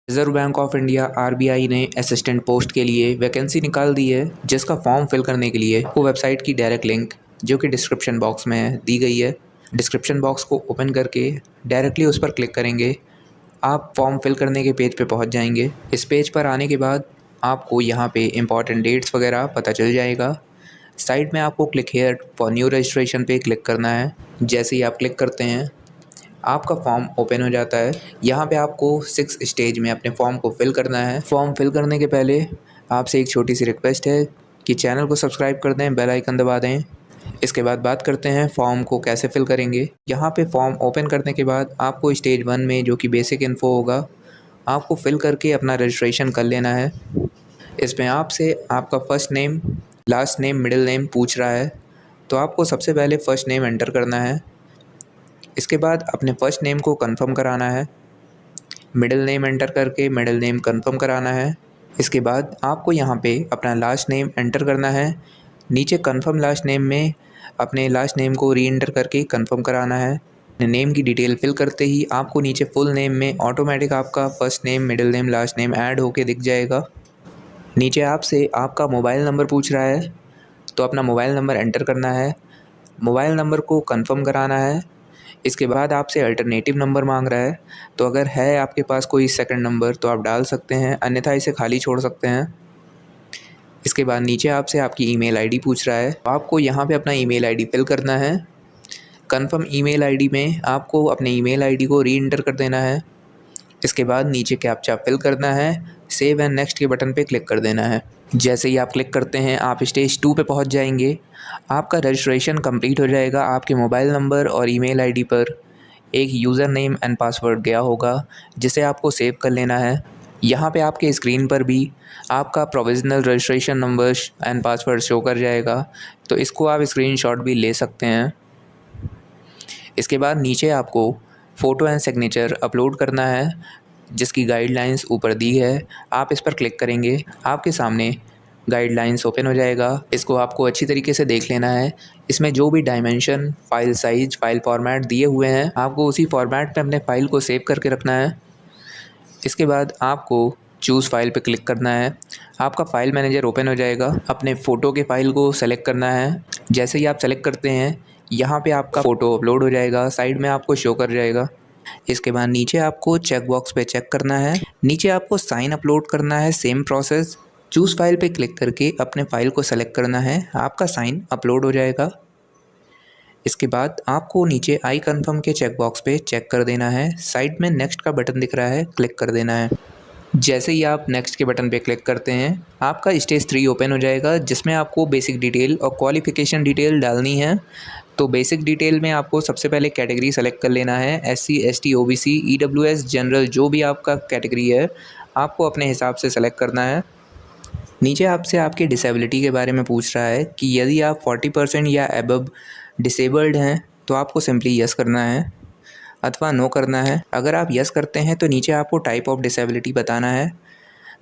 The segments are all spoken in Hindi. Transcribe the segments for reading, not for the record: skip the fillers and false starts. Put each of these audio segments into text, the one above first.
Reserve bank of India RBI ने असिस्टेंट पोस्ट के लिए वैकेंसी निकाल दी है, जिसका फॉर्म फिल करने के लिए आपको वेबसाइट की डायरेक्ट लिंक जो कि डिस्क्रिप्शन बॉक्स में दी गई है। डिस्क्रिप्शन बॉक्स को ओपन करके डायरेक्टली उस पर क्लिक करेंगे, आप फॉर्म फिल करने के पेज पे पहुंच जाएंगे। इस पेज पर आने के बाद आपको यहाँ पे इंपॉर्टेंट डेट्स वगैरह पता चल जाएगा। साइड में आपको click here for new registration पे क्लिक करना है। जैसे ही आप क्लिक करते हैं आपका फॉर्म ओपन हो जाता है। यहाँ पे आपको 6 स्टेज में अपने फॉर्म को फिल करना है। फॉर्म फिल करने के पहले आपसे एक छोटी सी रिक्वेस्ट है कि चैनल को सब्सक्राइब कर दें, बेल आइकन दबा दें। इसके बाद बात करते हैं फॉर्म को कैसे फिल करेंगे। यहाँ पे फॉर्म ओपन करने के बाद आपको स्टेज 1 में जो कि बेसिक इन्फो होगा, आपको फिल करके अपना रजिस्ट्रेशन कर लेना है। इसमें आपसे आपका first name, last name, middle name पूछ रहा है, तो आपको सबसे पहले फ़र्स्ट नेम एंटर करना है। इसके बाद अपने फ़र्स्ट नेम को कंफर्म कराना है, मिडिल नेम एंटर करके मिडिल नेम कंफर्म कराना है। इसके बाद आपको यहाँ पे अपना लास्ट नेम एंटर करना है। नीचे कंफर्म लास्ट नेम में अपने लास्ट नेम को री एंटर करके कंफर्म कराना है। नेम की डिटेल फिल करते ही आपको नीचे फुल नेम में ऑटोमेटिक आपका first name, middle name, last name add होके दिख जाएगा। नीचे आपसे आपका मोबाइल नंबर पूछ रहा है, तो अपना मोबाइल नंबर एंटर करना है। मोबाइल नंबर को कंफर्म कराना है। इसके बाद आपसे अल्टरनेटिव नंबर मांग रहा है, तो अगर है आपके पास कोई सेकंड नंबर तो आप डाल सकते हैं, अन्यथा इसे खाली छोड़ सकते हैं। इसके बाद नीचे आपसे आपकी ईमेल आईडी पूछ रहा है, तो आपको यहाँ पे अपना ईमेल आईडी फिल करना है। कंफर्म ईमेल आईडी में आपको अपने ईमेल आईडी को री एंटर कर देना है। इसके बाद नीचे कैप्चा फिल करना है, सेव एंड नेक्स्ट के बटन पे क्लिक कर देना है। जैसे ही आप क्लिक करते हैं आप स्टेज 2 पे पहुंच जाएंगे। आपका रजिस्ट्रेशन कंप्लीट हो जाएगा। आपके मोबाइल नंबर और ईमेल आईडी पर एक यूज़र नेम एंड पासवर्ड गया होगा, जिसे आपको सेव कर लेना है। यहाँ पे आपके स्क्रीन पर भी आपका provisional registration number and password show कर जाएगा, तो इसको आप स्क्रीनशॉट भी ले सकते हैं। इसके बाद नीचे आपको फ़ोटो एंड सिग्नेचर अपलोड करना है, जिसकी गाइडलाइंस ऊपर दी है। आप इस पर क्लिक करेंगे, आपके सामने गाइडलाइंस ओपन हो जाएगा। इसको आपको अच्छी तरीके से देख लेना है। इसमें जो भी dimension, file size, file format दिए हुए हैं, आपको उसी फॉर्मेट पे अपने फ़ाइल को सेव करके रखना है। इसके बाद आपको चूज़ फाइल पे क्लिक करना है। आपका फ़ाइल मैनेजर ओपन हो जाएगा। अपने फ़ोटो के फ़ाइल को सेलेक्ट करना है। जैसे ही आप सेलेक्ट करते हैं, यहाँ पे आपका फ़ोटो अपलोड हो जाएगा, साइड में आपको शो कर जाएगा। इसके बाद नीचे आपको चेक बॉक्स पे चेक करना है। नीचे आपको साइन अपलोड करना है, सेम प्रोसेस। चूज़ फाइल पे क्लिक करके अपने फ़ाइल को सेलेक्ट करना है, आपका साइन अपलोड हो जाएगा। इसके बाद आपको नीचे आई कन्फर्म के चेक बॉक्स पे चेक कर देना है। साइड में नेक्स्ट का बटन दिख रहा है, क्लिक कर देना है। जैसे ही आप नेक्स्ट के बटन पे क्लिक करते हैं, आपका स्टेज 3 ओपन हो जाएगा, जिसमें आपको बेसिक डिटेल और क्वालिफ़िकेशन डिटेल डालनी है। तो बेसिक डिटेल में आपको सबसे पहले कैटेगरी सेलेक्ट कर लेना है, SC, ST, OBC, EWS, general, जो भी आपका कैटेगरी है आपको अपने हिसाब से सेलेक्ट करना है। नीचे आपसे आपके डिसेबिलिटी के बारे में पूछ रहा है कि यदि आप 40% या अबव डिसेबल्ड हैं तो आपको सिंपली यस करना है अथवा नो करना है। अगर आप यस करते हैं तो नीचे आपको टाइप ऑफ डिसेबिलिटी बताना है,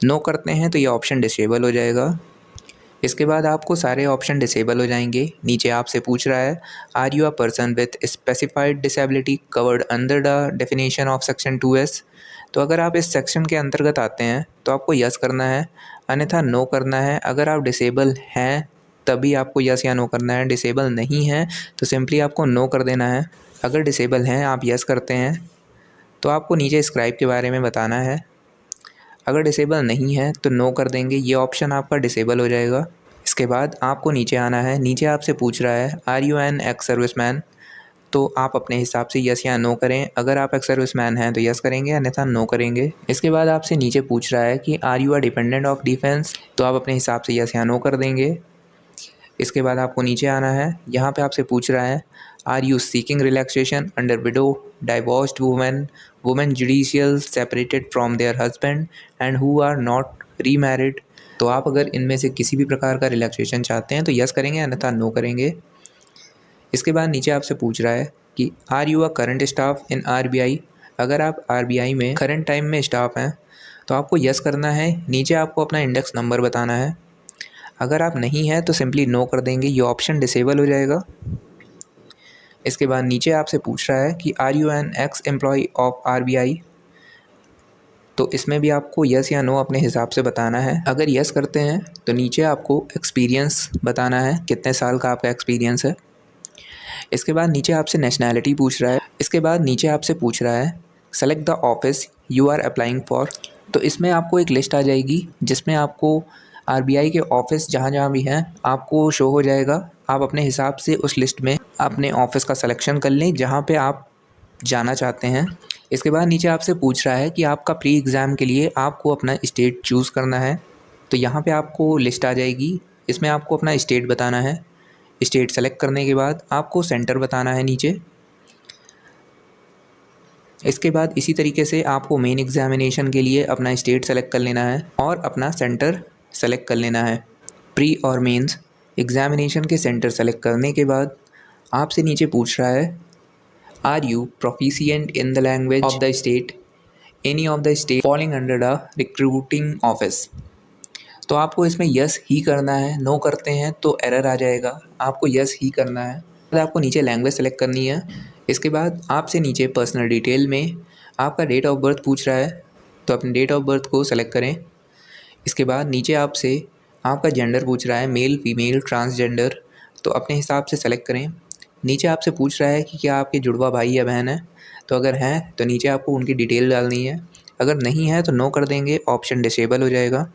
नो करते हैं तो ये ऑप्शन डिसेबल हो जाएगा। इसके बाद आपको सारे ऑप्शन डिसेबल हो जाएंगे। नीचे आपसे पूछ रहा है, are you a person with specified disability covered under the definition of section 2S। तो अगर आप इस सेक्शन के अंतर्गत आते हैं तो आपको यस करना है, अन्यथा नो करना है। अगर आप डिसेबल हैं तभी आपको यस या नो करना है, डिसेबल नहीं है तो सिंपली आपको नो कर देना है। अगर डिसेबल हैं, आप यस करते हैं, तो आपको नीचे स्क्राइब के बारे में बताना है। अगर डिसेबल नहीं है तो नो कर देंगे, ये ऑप्शन आपका डिसेबल हो जाएगा। इसके बाद आपको नीचे आना है। नीचे आपसे पूछ रहा है, are you an ex serviceman. तो आप अपने हिसाब से यस या नो करें। अगर आप एक्स सर्विसमैन हैं तो यस करेंगे, अन्यथा नो करेंगे। इसके बाद आपसे नीचे पूछ रहा है कि are you a dependent of defence. तो आप अपने हिसाब से यस या नो कर देंगे। इसके बाद आपको नीचे आना है। यहाँ पे आपसे पूछ रहा है, are you seeking relaxation under widow, divorced women, women judicial separated from their husband and who are not remarried. तो आप अगर इनमें से किसी भी प्रकार का रिलैक्सेशन चाहते हैं तो यस करेंगे, अन्यथा नो करेंगे। इसके बाद नीचे आपसे पूछ रहा है कि are you a current staff in RBI। अगर आप RBI में करंट टाइम में स्टाफ हैं तो आपको यस करना है। नीचे आपको अपना इंडेक्स नंबर बताना है। अगर आप नहीं हैं तो सिंपली नो कर देंगे, ये ऑप्शन डिसेबल हो जाएगा। इसके बाद नीचे आपसे पूछ रहा है कि are you an ex employ of RBI। तो इसमें भी आपको यस या नो अपने हिसाब से बताना है। अगर यस करते हैं तो नीचे आपको एक्सपीरियंस बताना है, कितने साल का आपका एक्सपीरियंस है। इसके बाद नीचे आपसे नेशनैलिटी पूछ रहा है। इसके बाद नीचे आपसे पूछ रहा है select the office you are applying for. तो इसमें आपको एक लिस्ट आ जाएगी जिसमें आपको आरबीआई के ऑफिस जहाँ जहाँ भी हैं आपको शो हो जाएगा। आप अपने हिसाब से उस लिस्ट में अपने ऑफिस का सिलेक्शन कर लें जहाँ पे आप जाना चाहते हैं। इसके बाद नीचे आपसे पूछ रहा है कि आपका प्री एग्ज़ाम के लिए आपको अपना स्टेट चूज़ करना है। तो यहाँ पे आपको लिस्ट आ जाएगी, इसमें आपको अपना स्टेट बताना है। स्टेट सेलेक्ट करने के बाद आपको सेंटर बताना है नीचे। इसके बाद इसी तरीके से आपको मेन एग्जामिनेशन के लिए अपना स्टेट सेलेक्ट कर लेना है और अपना सेंटर सेलेक्ट कर लेना है। प्री और मेंस एग्जामिनेशन के सेंटर सेलेक्ट करने के बाद आपसे नीचे पूछ रहा है are you proficient in the language of the state any of the state falling under the recruiting office. तो आपको इसमें यस ही करना है, नो करते हैं तो एरर आ जाएगा। आपको यस ही करना है। तो आपको नीचे लैंग्वेज सेलेक्ट करनी है। इसके बाद आपसे नीचे पर्सनल डिटेल में आपका डेट ऑफ बर्थ पूछ रहा है, तो अपने डेट ऑफ बर्थ को सेलेक्ट करें। इसके बाद नीचे आपसे आपका जेंडर पूछ रहा है, मेल फीमेल ट्रांसजेंडर, तो अपने हिसाब से सेलेक्ट करें। नीचे आपसे पूछ रहा है कि क्या आपके जुड़वा भाई या बहन है, तो अगर हैं तो नीचे आपको उनकी डिटेल डालनी है। अगर नहीं है तो नो कर देंगे, ऑप्शन डिसेबल हो जाएगा।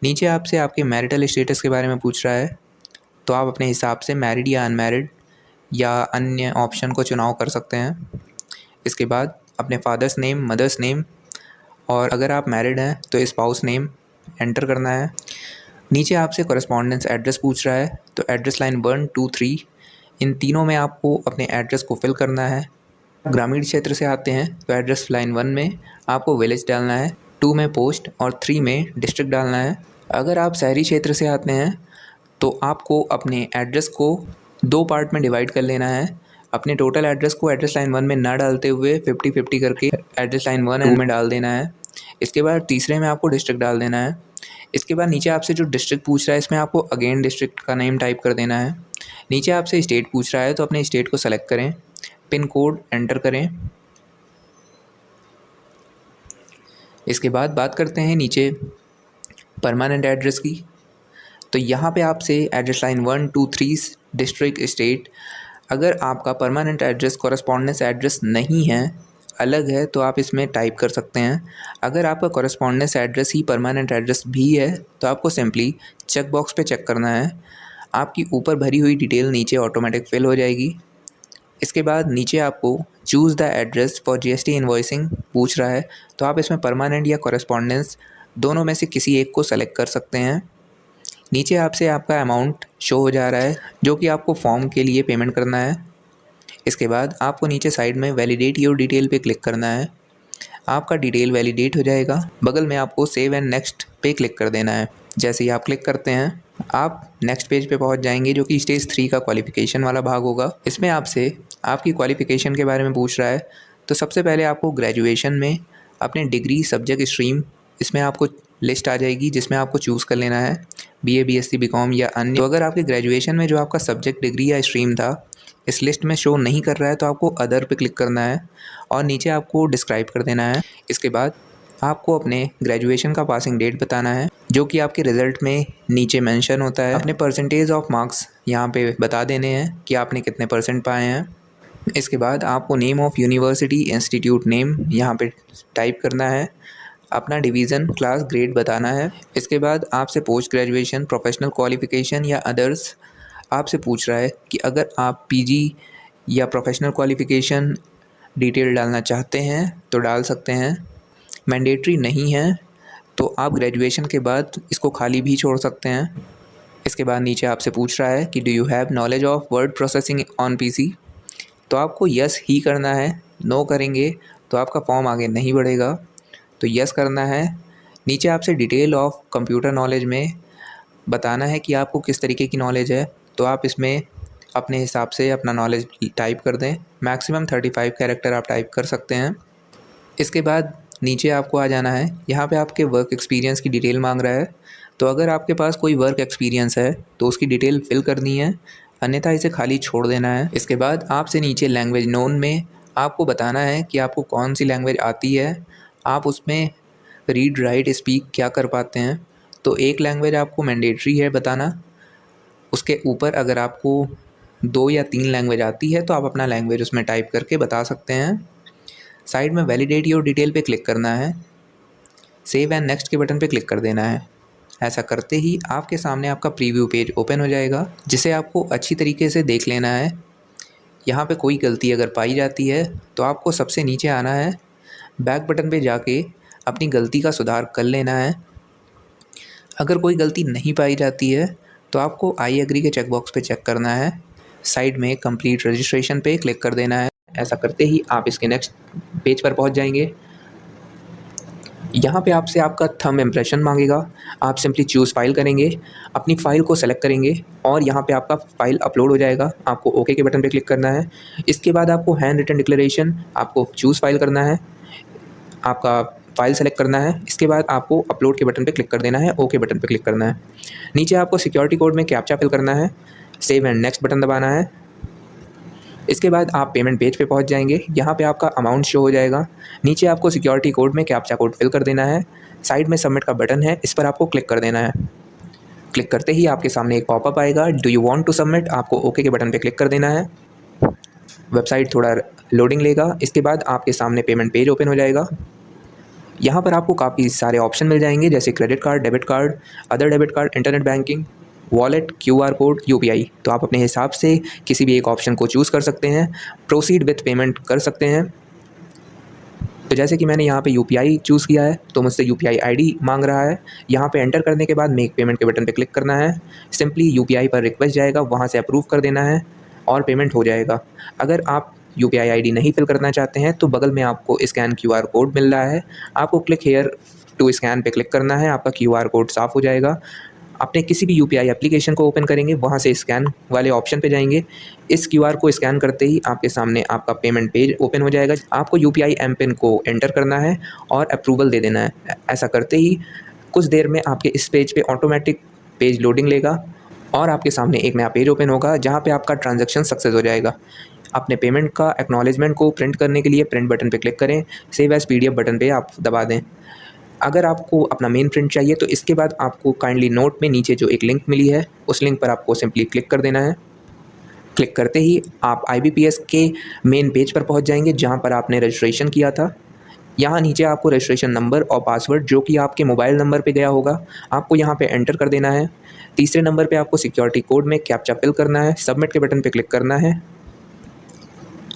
नीचे आपसे आपके मैरिटल स्टेटस के बारे में पूछ रहा है, तो आप अपने हिसाब से मैरिड या अनमैरिड या अन्य ऑप्शन को चुनाव कर सकते हैं। इसके बाद अपने फादर्स नेम, मदर्स नेम और अगर आप मैरिड हैं तो स्पाउस नेम एंटर करना है। नीचे आपसे कॉरेस्पॉन्डेंस एड्रेस पूछ रहा है, तो एड्रेस लाइन 1, 2, 3 इन तीनों में आपको अपने एड्रेस को फिल करना है। ग्रामीण क्षेत्र से आते हैं तो एड्रेस लाइन 1 में आपको विलेज डालना है, 2 में पोस्ट और 3 में डिस्ट्रिक्ट डालना है। अगर आप शहरी क्षेत्र से आते हैं तो आपको अपने एड्रेस को 2 पार्ट में डिवाइड कर लेना है। अपने टोटल एड्रेस को एड्रेस लाइन 1 में ना डालते हुए 50-50 करके एड्रेस लाइन 1 में डाल देना है। इसके बाद तीसरे में आपको डिस्ट्रिक्ट डाल देना है। इसके बाद नीचे आपसे जो डिस्ट्रिक्ट पूछ रहा है इसमें आपको अगेन डिस्ट्रिक्ट का नेम टाइप कर देना है। नीचे आपसे स्टेट पूछ रहा है तो अपने स्टेट को सेलेक्ट करें, पिन कोड एंटर करें। इसके बाद बात करते हैं नीचे परमानेंट एड्रेस की। तो यहाँ पे आपसे एड्रेस लाइन 1, 2, 3 डिस्ट्रिक्ट स्टेट, अगर आपका परमानेंट एड्रेस कॉरेस्पॉन्डेंस एड्रेस नहीं है, अलग है, तो आप इसमें टाइप कर सकते हैं। अगर आपका कॉरेस्पॉन्डेंस एड्रेस ही परमानेंट एड्रेस भी है तो आपको सिंपली चेक बॉक्स पे चेक करना है। आपकी ऊपर भरी हुई डिटेल नीचे ऑटोमेटिक फिल हो जाएगी। इसके बाद नीचे आपको choose the address for GST invoicing पूछ रहा है, तो आप इसमें परमानेंट या कॉरेस्पॉन्डेंस दोनों में से किसी एक को सेलेक्ट कर सकते हैं। नीचे आपसे आपका अमाउंट शो हो जा रहा है जो कि आपको फॉर्म के लिए पेमेंट करना है। इसके बाद आपको नीचे साइड में वैलिडेट योर डिटेल पे क्लिक करना है। आपका डिटेल वैलिडेट हो जाएगा। बगल में आपको सेव एंड नेक्स्ट पे क्लिक कर देना है। जैसे ही आप क्लिक करते हैं आप नेक्स्ट पेज पे पहुंच जाएंगे जो कि स्टेज 3 का क्वालिफ़िकेशन वाला भाग होगा। इसमें आपसे आपकी क्वालिफ़िकेशन के बारे में पूछ रहा है। तो सबसे पहले आपको ग्रेजुएशन में अपने डिग्री, सब्जेक्ट, स्ट्रीम, इसमें आपको लिस्ट आ जाएगी जिसमें आपको चूज़ कर लेना है बीए, बीएससी, बीकॉम या अन्य। तो अगर आपके ग्रेजुएशन में जो आपका सब्जेक्ट, डिग्री या स्ट्रीम था इस लिस्ट में शो नहीं कर रहा है तो आपको अदर पे क्लिक करना है और नीचे आपको डिस्क्राइब कर देना है। इसके बाद आपको अपने ग्रेजुएशन का पासिंग डेट बताना है जो कि आपके रिज़ल्ट में नीचे मेंशन होता है। अपने परसेंटेज ऑफ मार्क्स यहाँ पे बता देने हैं कि आपने कितने परसेंट पाए हैं। इसके बाद आपको name of university, institute name यहाँ पे टाइप करना है। अपना डिवीज़न, क्लास, ग्रेड बताना है। इसके बाद आपसे पोस्ट ग्रेजुएशन, प्रोफेशनल क्वालिफ़िकेशन या अदर्स आपसे पूछ रहा है कि अगर आप पीजी या प्रोफेशनल क्वालिफ़िकेशन डिटेल डालना चाहते हैं तो डाल सकते हैं। मैंडेटरी नहीं है तो आप ग्रेजुएशन के बाद इसको खाली भी छोड़ सकते हैं। इसके बाद नीचे आपसे पूछ रहा है कि do you have knowledge of word processing on PC, तो आपको यस ही करना है। नो करेंगे तो आपका फॉर्म आगे नहीं बढ़ेगा, तो यस करना है। नीचे आपसे डिटेल ऑफ कंप्यूटर नॉलेज में बताना है कि आपको किस तरीके की नॉलेज है, तो आप इसमें अपने हिसाब से अपना नॉलेज टाइप कर दें। मैक्सिमम 35 कैरेक्टर आप टाइप कर सकते हैं। इसके बाद नीचे आपको आ जाना है। यहाँ पे आपके वर्क एक्सपीरियंस की डिटेल मांग रहा है, तो अगर आपके पास कोई वर्क एक्सपीरियंस है तो उसकी डिटेल फिल करनी है, अन्यथा इसे खाली छोड़ देना है। इसके बाद आपसे नीचे लैंग्वेज नोन में आपको बताना है कि आपको कौन सी लैंग्वेज आती है। आप उसमें रीड राइट स्पीक क्या कर पाते हैं। तो एक लैंग्वेज आपको मैंडेटरी है बताना, उसके ऊपर अगर आपको 2 या 3 लैंग्वेज आती है तो आप अपना लैंग्वेज उसमें टाइप करके बता सकते हैं। साइड में वैलिडेट योर डिटेल पे क्लिक करना है, सेव एंड नेक्स्ट के बटन पे क्लिक कर देना है। ऐसा करते ही आपके सामने आपका प्रीव्यू पेज ओपन हो जाएगा, जिसे आपको अच्छी तरीके से देख लेना है। यहाँ पे कोई गलती अगर पाई जाती है तो आपको सबसे नीचे आना है, बैक बटन पे जाके अपनी गलती का सुधार कर लेना है। अगर कोई गलती नहीं पाई जाती है तो आपको आई एग्री के चेकबॉक्स पे चेक करना है, साइड में कंप्लीट रजिस्ट्रेशन पे क्लिक कर देना है। ऐसा करते ही आप इसके नेक्स्ट पेज पर पहुंच जाएंगे। यहाँ पे आपसे आपका थंब इम्प्रेशन मांगेगा, आप सिंपली चूज़ फाइल करेंगे, अपनी फ़ाइल को सेलेक्ट करेंगे और यहाँ पे आपका फ़ाइल अपलोड हो जाएगा। आपको ओके के बटन पे क्लिक करना है। इसके बाद आपको हैंड रिटन डिक्लेरेशन, आपको चूज़ फाइल करना है, आपका फ़ाइल सेलेक्ट करना है। इसके बाद आपको अपलोड के बटन पे क्लिक कर देना है, ओके बटन पे क्लिक करना है। नीचे आपको सिक्योरिटी कोड में कैप्चा फिल करना है, सेव एंड नेक्स्ट बटन दबाना है। इसके बाद आप पेमेंट पेज पे पहुंच जाएंगे। यहाँ पे आपका अमाउंट शो हो जाएगा, नीचे आपको सिक्योरिटी कोड में कैप्चा कोड फिल कर देना है, साइड में सबमिट का बटन है, इस पर आपको क्लिक कर देना है। क्लिक करते ही आपके सामने एक पॉपअप आएगा, do you want to submit, आपको ओके के बटन पे क्लिक कर देना है। वेबसाइट थोड़ा लोडिंग लेगा, इसके बाद आपके सामने पेमेंट पेज ओपन हो जाएगा। यहाँ पर आपको काफ़ी सारे ऑप्शन मिल जाएंगे, जैसे credit card, debit card, other debit card, internet banking, wallet, QR code, UPI। तो आप अपने हिसाब से किसी भी एक ऑप्शन को चूज़ कर सकते हैं, प्रोसीड विथ पेमेंट कर सकते हैं। तो जैसे कि मैंने यहाँ पे UPI चूज़ किया है तो मुझसे UPI ID मांग रहा है। यहाँ पे एंटर करने के बाद मेक पेमेंट के बटन पे क्लिक करना है, सिंपली UPI पर रिक्वेस्ट जाएगा, वहाँ से अप्रूव कर देना है और पेमेंट हो जाएगा। अगर आप UPI ID नहीं फिल करना चाहते हैं तो बगल में आपको स्कैन QR कोड मिल रहा है, आपको क्लिक हेयर टू स्कैन पे क्लिक करना है, आपका QR कोड साफ़ हो जाएगा। अपने किसी भी UPI एप्लीकेशन को ओपन करेंगे, वहाँ से स्कैन वाले ऑप्शन पे जाएंगे, इस QR को स्कैन करते ही आपके सामने आपका पेमेंट पेज ओपन हो जाएगा। आपको UPI एमपिन को एंटर करना है और अप्रूवल दे देना है। ऐसा करते ही कुछ देर में आपके इस पेज पे ऑटोमेटिक पेज लोडिंग लेगा और आपके सामने एक नया पेज ओपन होगा, जहाँ पे आपका ट्रांजैक्शन सक्सेस हो जाएगा। अपने पेमेंट का एक्नॉलेजमेंट को प्रिंट करने के लिए प्रिंट बटन पे क्लिक करें, सेव एज़ PDF बटन पे आप दबा दें। अगर आपको अपना मेन प्रिंट चाहिए तो इसके बाद आपको काइंडली नोट में नीचे जो एक लिंक मिली है, उस लिंक पर आपको सिंपली क्लिक कर देना है। क्लिक करते ही आप IBPS के मेन पेज पर पहुंच जाएंगे, जहां पर आपने रजिस्ट्रेशन किया था। यहाँ नीचे आपको रजिस्ट्रेशन नंबर और पासवर्ड, जो कि आपके मोबाइल नंबर पे गया होगा, आपको यहाँ पे एंटर कर देना है। तीसरे नंबर पे आपको सिक्योरिटी कोड में कैप्चा फिल करना है, सबमिट के बटन पे क्लिक करना है।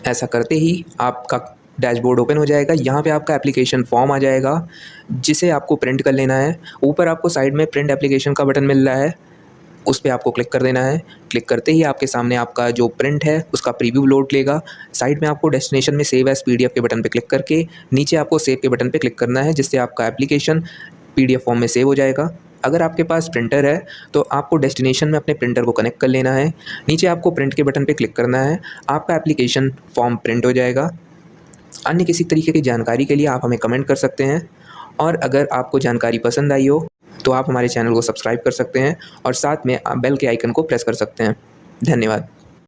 ऐसा करते ही आपका डैशबोर्ड ओपन हो जाएगा। यहाँ पे आपका एप्लीकेशन फॉर्म आ जाएगा, जिसे आपको प्रिंट कर लेना है। ऊपर आपको साइड में प्रिंट एप्लीकेशन का बटन मिल रहा है, उस पर आपको क्लिक कर देना है। क्लिक करते ही आपके सामने आपका जो प्रिंट है उसका प्रीव्यू लोड लेगा। साइड में आपको डेस्टिनेशन में सेव एज़ PDF के बटन पे क्लिक करके नीचे आपको सेव के बटन पे क्लिक करना है, जिससे आपका एप्लीकेशन PDF फॉर्म में सेव हो जाएगा। अगर आपके पास प्रिंटर है तो आपको डेस्टिनेशन में अपने प्रिंटर को कनेक्ट कर लेना है, नीचे आपको प्रिंट के बटन पे क्लिक करना है, आपका एप्लीकेशन फॉर्म प्रिंट हो जाएगा। अन्य किसी तरीके की जानकारी के लिए आप हमें कमेंट कर सकते हैं, और अगर आपको जानकारी पसंद आई हो तो आप हमारे चैनल को सब्सक्राइब कर सकते हैं और साथ में आप बेल के आइकन को प्रेस कर सकते हैं। धन्यवाद।